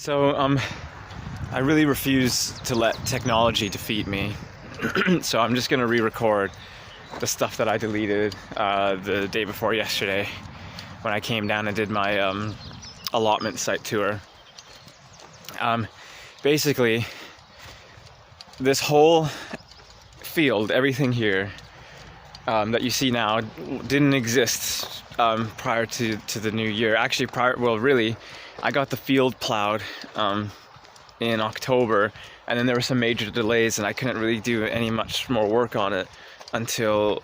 So, I really refuse to let technology defeat me. So I'm just gonna re-record the stuff that I deleted the day before yesterday when I came down and did my allotment site tour. Basically, this whole field, everything here that you see now, didn't exist prior to the new year. Actually, really, I got the field plowed in October, and then there were some major delays, and I couldn't really do any much more work on it until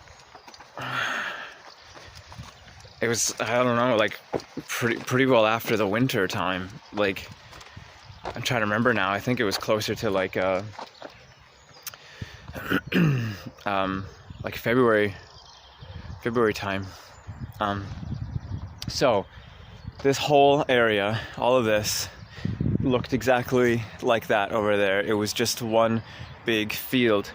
it was, I don't know, like pretty well after the winter time. Like, I'm trying to remember now. I think it was closer to like like February time. So this whole area, all of this, looked exactly like that over there. It was just one big field.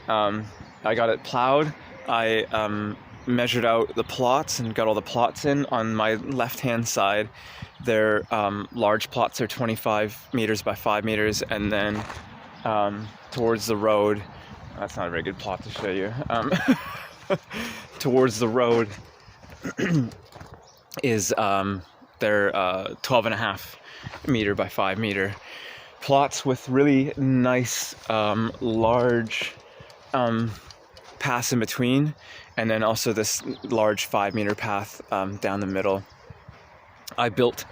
I got it plowed. I measured out the plots and got all the plots in. On my left-hand side, their large plots are 25 meters by 5 meters, and then towards the road, that's not a very good plot to show you. Towards the road is their 12.5 meter by 5 meter plots with really nice large paths in between, and then also this large 5 meter path down the middle. I built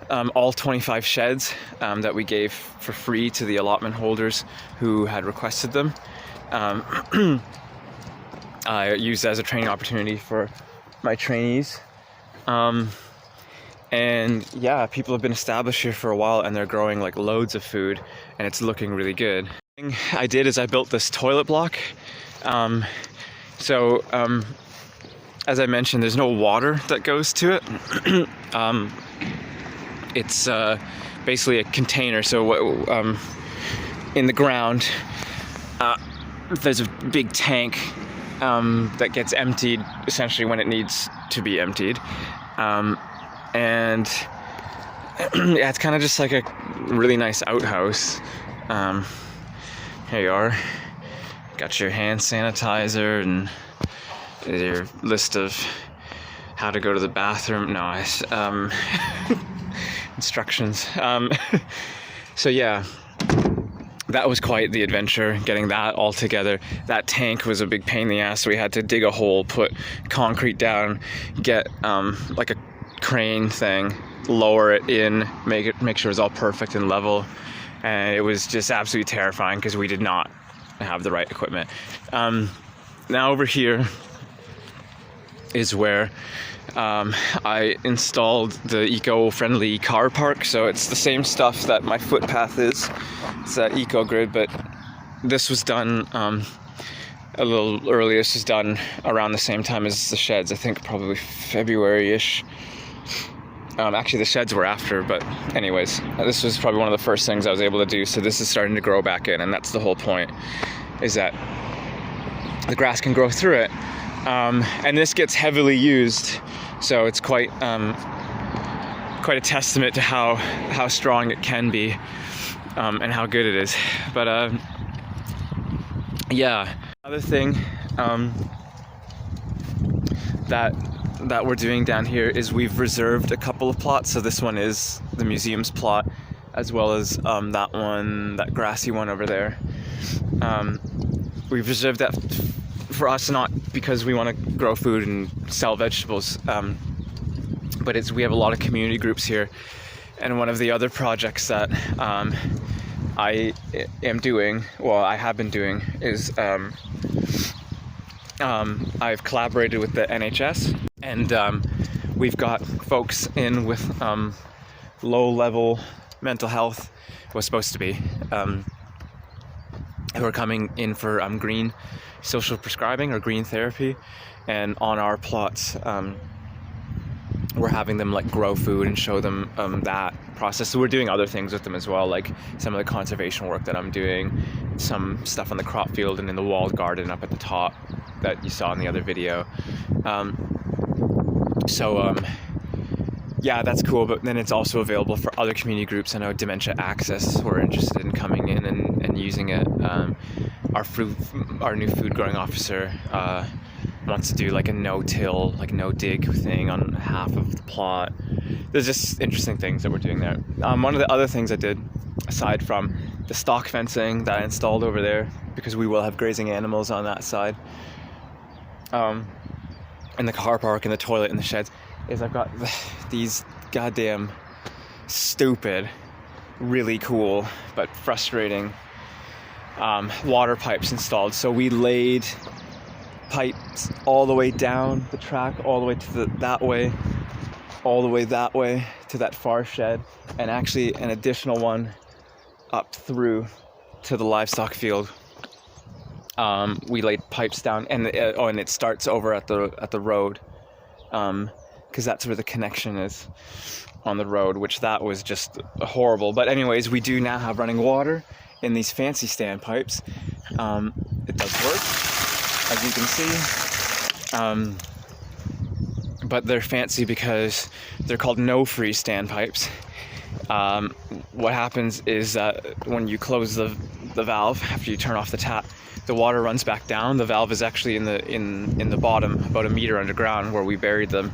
all 25 sheds that we gave for free to the allotment holders who had requested them. I used it as a training opportunity for my trainees. And yeah, people have been established here for a while, and they're growing like loads of food, and it's looking really good. The thing I did is I built this toilet block. As I mentioned, there's no water that goes to it. It's basically a container. So in the ground, there's a big tank that gets emptied essentially when it needs to be emptied. And yeah, it's kind of just like a really nice outhouse. Here you are. Got your hand sanitizer and your list of how to go to the bathroom. No, instructions. So yeah, that was quite the adventure, getting that all together. That tank was a big pain in the ass. We had to dig a hole, put concrete down, get like a crane thing, lower it in, make sure it's all perfect and level. And it was just absolutely terrifying because we did not have the right equipment. Now over here is where I installed the eco-friendly car park. So it's the same stuff that my footpath is. It's that eco-grid, but this was done a little earlier. This was done around the same time as the sheds. I think probably February-ish. Actually, the sheds were after, but anyways, this was probably one of the first things I was able to do. So this is starting to grow back in, and that's the whole point, is that the grass can grow through it. And this gets heavily used, so it's quite a testament to how strong it can be, and how good it is. But yeah, another thing that we're doing down here is we've reserved a couple of plots. So this one is the museum's plot, as well as that grassy one over there. We've reserved that for us, not because we want to grow food and sell vegetables, but we have a lot of community groups here. And one of the other projects that I am doing, well, I have been doing, is I've collaborated with the NHS, and we've got folks in with low-level mental health, was supposed to be, who are coming in for green social prescribing or green therapy. And on our plots, we're having them like grow food and show them that process. So we're doing other things with them as well, like some of the conservation work that I'm doing, some stuff on the crop field and in the walled garden up at the top that you saw in the other video. yeah, that's cool, but then it's also available for other community groups. I know Dementia Access who are interested in coming in and using it. Our new food growing officer wants to do like a no-till, like no-dig thing on half of the plot. There's just interesting things that we're doing there. One of the other things I did, aside from the stock fencing that I installed over there, because we will have grazing animals on that side, in the car park, in the toilet, in the sheds, is I've got these goddamn stupid, really cool, but frustrating water pipes installed. So we laid pipes all the way down the track, all the way to that way, all the way that way to that far shed, and actually an additional one up through to the livestock field. We laid pipes down, and it starts over at the road, because that's where the connection is on the road, which that was just horrible. But anyways, we do now have running water in these fancy standpipes. It does work, as you can see. But they're fancy because they're called no-freeze standpipes. What happens is that when you close the valve after you turn off the tap, the water runs back down. The valve is actually in the bottom, about a meter underground, where we buried them,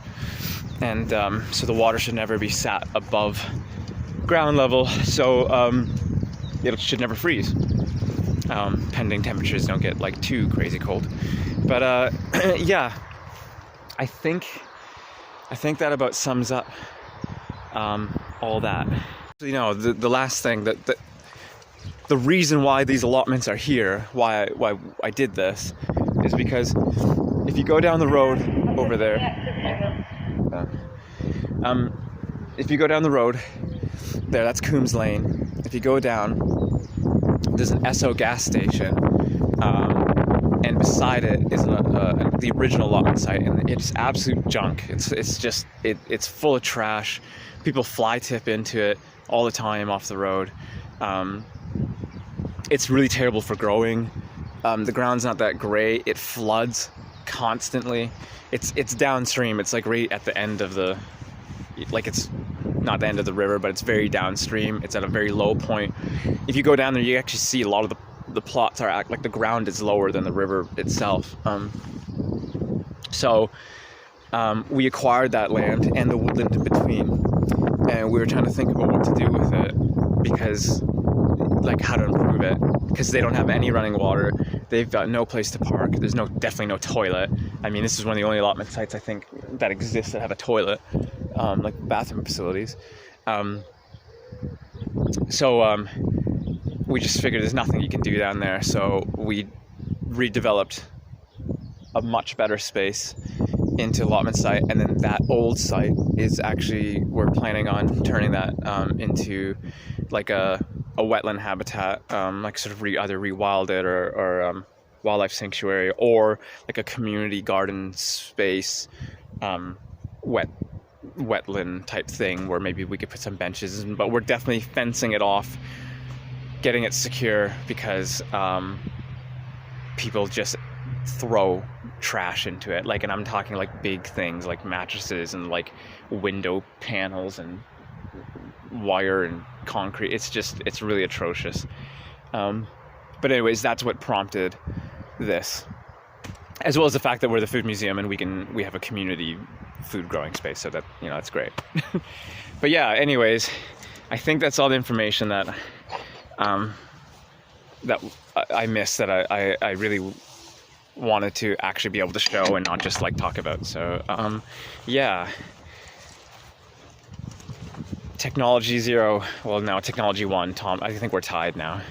and so the water should never be sat above ground level. So it should never freeze, pending temperatures don't get like too crazy cold. But yeah, I think that about sums up all that. You know, the last thing that the reason why these allotments are here, why I did this, is because if you go down the road over there, if you go down the road there, that's Coombs Lane. If you go down, there's an Esso gas station, and beside it is the original allotment site, and it's absolute junk. It's full of trash. People fly tip into it all the time off the road. It's really terrible for growing. The ground's not that great. It floods constantly. It's downstream. It's like right at the end of it's not the end of the river, but it's very downstream. It's at a very low point. If you go down there, you actually see a lot of the plots are like the ground is lower than the river itself. So we acquired that land and the woodland in between, and we were trying to think about what to do with it, because like how to improve it, because they don't have any running water. They've got no place to park. There's definitely no toilet. I mean, this is one of the only allotment sites I think that exists that have a toilet, like bathroom facilities. So we just figured there's nothing you can do down there. So we redeveloped a much better space into allotment site, and then that old site is actually, we're planning on turning that into like a wetland habitat, like sort of either rewild it or wildlife sanctuary, or like a community garden space, wetland type thing, where maybe we could put some benches. But we're definitely fencing it off, getting it secure, because people just throw trash into it, and I'm talking like big things like mattresses and like window panels and wire and concrete. It's really atrocious. But anyways, that's what prompted this, as well as the fact that we're the food museum and we have a community food growing space, so that, you know, that's great. But yeah, anyways, I think that's all the information that that I missed, that I really wanted to actually be able to show and not just like talk about. So yeah, technology 0, well, now technology 1, Tom, I think we're tied now.